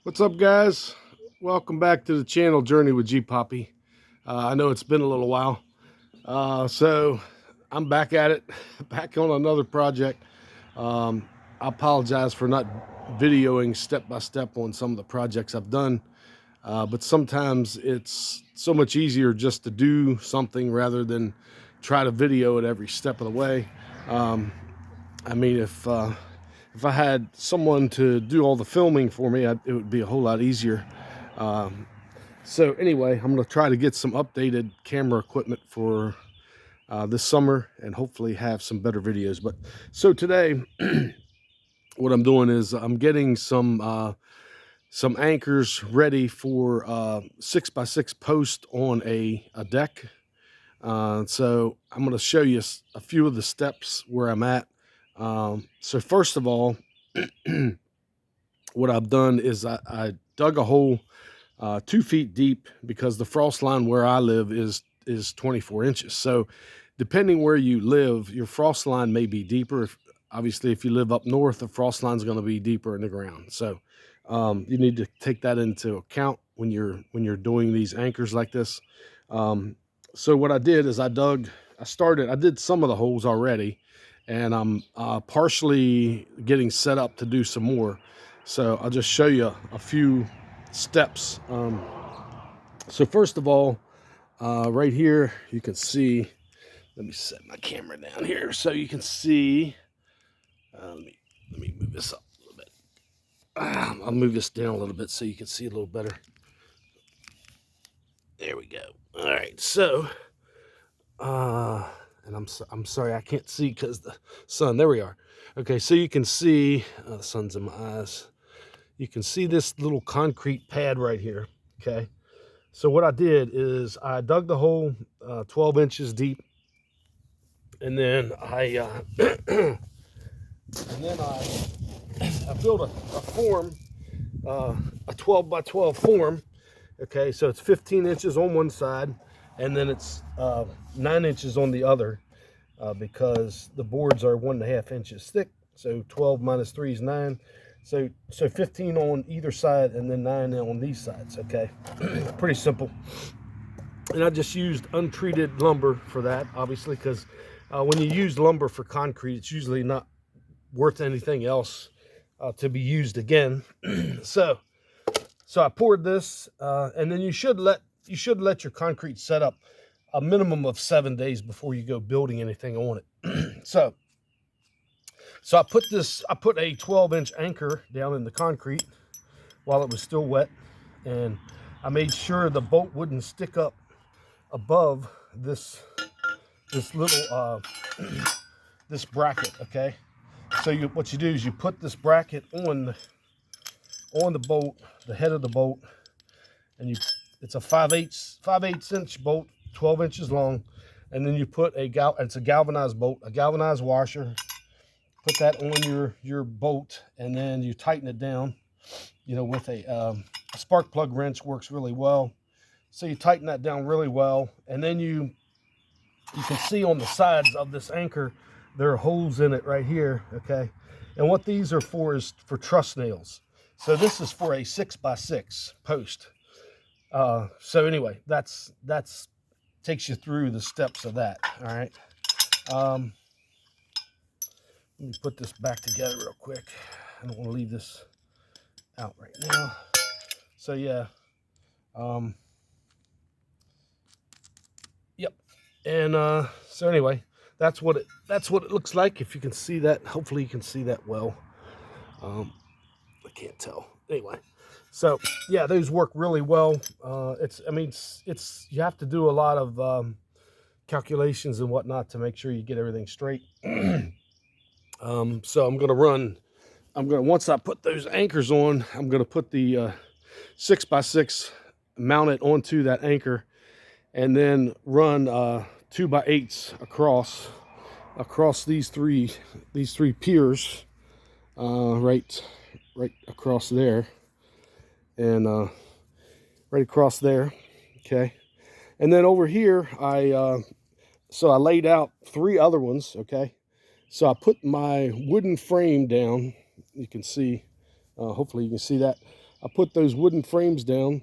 What's up, guys? Welcome back to the channel Journey with G Poppy. I know it's been a little while, so I'm back at it, back on another project. I apologize for not videoing step by step on some of the projects I've done, but sometimes it's so much easier just to do something rather than try to video it every step of the way. I mean, if I had someone to do all the filming for me, it would be a whole lot easier. So anyway, I'm going to try to get some updated camera equipment for this summer and hopefully have some better videos. But so today, what I'm doing is I'm getting some anchors ready for 6x6 post on a deck. So I'm going to show you a few of the steps where I'm at. So first of all, what I've done is I dug a hole 2 feet deep because the frost line where I live is 24 inches. So depending where you live, your frost line may be deeper. Obviously, if you live up north, the frost line is going to be deeper in the ground. So you need to take that into account when you're doing these anchors like this. So what I did is I did some of the holes already, and I'm partially getting set up to do some more. So I'll just show you a few steps. So first of all, right here, you can see, let me set my camera down here so you can see. Let me move this up a little bit. I'll move this down a little bit so you can see a little better. There we go. All right, so, and I'm sorry I can't see because the sun. There we are. Okay, so you can see the sun's in my eyes. You can see this little concrete pad right here. Okay, so what I did is I dug the hole 12 inches deep, and then I built a form, a 12 by 12 form. Okay, so it's 15 inches on one side, and then it's 9 inches on the other, because the boards are 1.5 inches thick. So 12 minus 3 is 9. So 15 on either side, and then 9 on these sides. Okay, pretty simple. And I just used untreated lumber for that, obviously, because when you use lumber for concrete, it's usually not worth anything else to be used again. So I poured this, and then you should let your concrete set up a minimum of 7 days before you go building anything on it. So I put a 12-inch anchor down in the concrete while it was still wet, and I made sure the bolt wouldn't stick up above this little this bracket. Okay, so what you do is you put this bracket on the bolt, the head of the bolt, and it's a 5/8 inch bolt, 12 inches long, and then you put it's a galvanized bolt, a galvanized washer. Put that on your bolt, and then you tighten it down. You know, with a spark plug wrench works really well. So you tighten that down really well, and then you can see on the sides of this anchor there are holes in it right here. Okay, and what these are for is for truss nails. So this is for a 6x6 post. So anyway, that's takes you through the steps of that. All right. Let me put this back together real quick. I don't want to leave this out right now. So yeah. Yep. And so anyway, that's what it looks like. If you can see that, hopefully you can see that well. I can't tell. Anyway, so yeah, those work really well. It's you have to do a lot of calculations and whatnot to make sure you get everything straight. So once I put those anchors on, I'm gonna put the 6x6 mounted onto that anchor, and then run 2x8s across these three piers, right across there, and right across there. Okay, and then over here I laid out 3 other ones. Okay, so I put my wooden frame down. You can see, hopefully you can see that. I put those wooden frames down,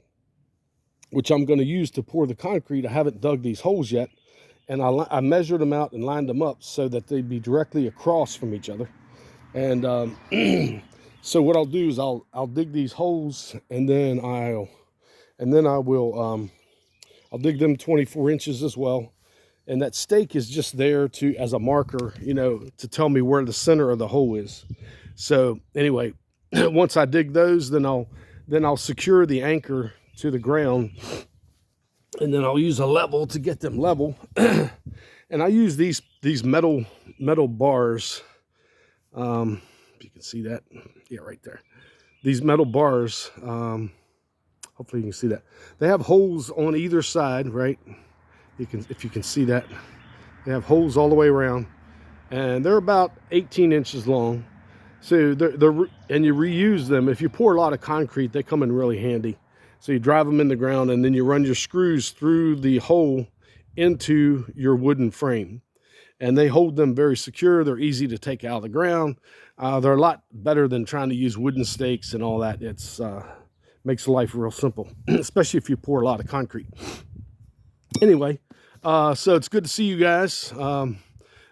which I'm going to use to pour the concrete. I haven't dug these holes yet, and I measured them out and lined them up so that they'd be directly across from each other. And so what I'll do is I'll dig these holes, and then I'll dig them 24 inches as well. And that stake is just there to as a marker, you know, to tell me where the center of the hole is. So anyway, once I dig those, then I'll secure the anchor to the ground, and then I'll use a level to get them level. And I use these metal bars. If you can see that, yeah, right there. These metal bars. Hopefully you can see that. They have holes on either side, right? If you can see that, they have holes all the way around, and they're about 18 inches long. So and you reuse them. If you pour a lot of concrete, they come in really handy. So you drive them in the ground, and then you run your screws through the hole into your wooden frame, and they hold them very secure. They're easy to take out of the ground. They're a lot better than trying to use wooden stakes and all that. It's makes life real simple, especially if you pour a lot of concrete. Anyway, so it's good to see you guys. And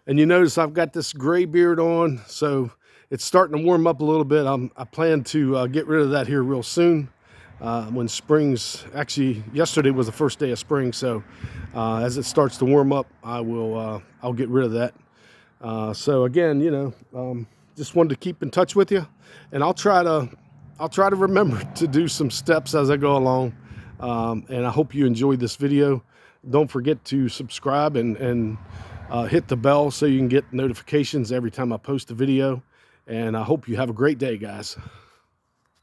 you notice I've got this gray beard on, so it's starting to warm up a little bit. I plan to get rid of that here real soon. When spring's, actually yesterday was the first day of spring, so as it starts to warm up, I'll get rid of that. So again, you know, just wanted to keep in touch with you, and I'll try to remember to do some steps as I go along. And I hope you enjoyed this video. Don't forget to subscribe and hit the bell so you can get notifications every time I post a video. And I hope you have a great day, guys.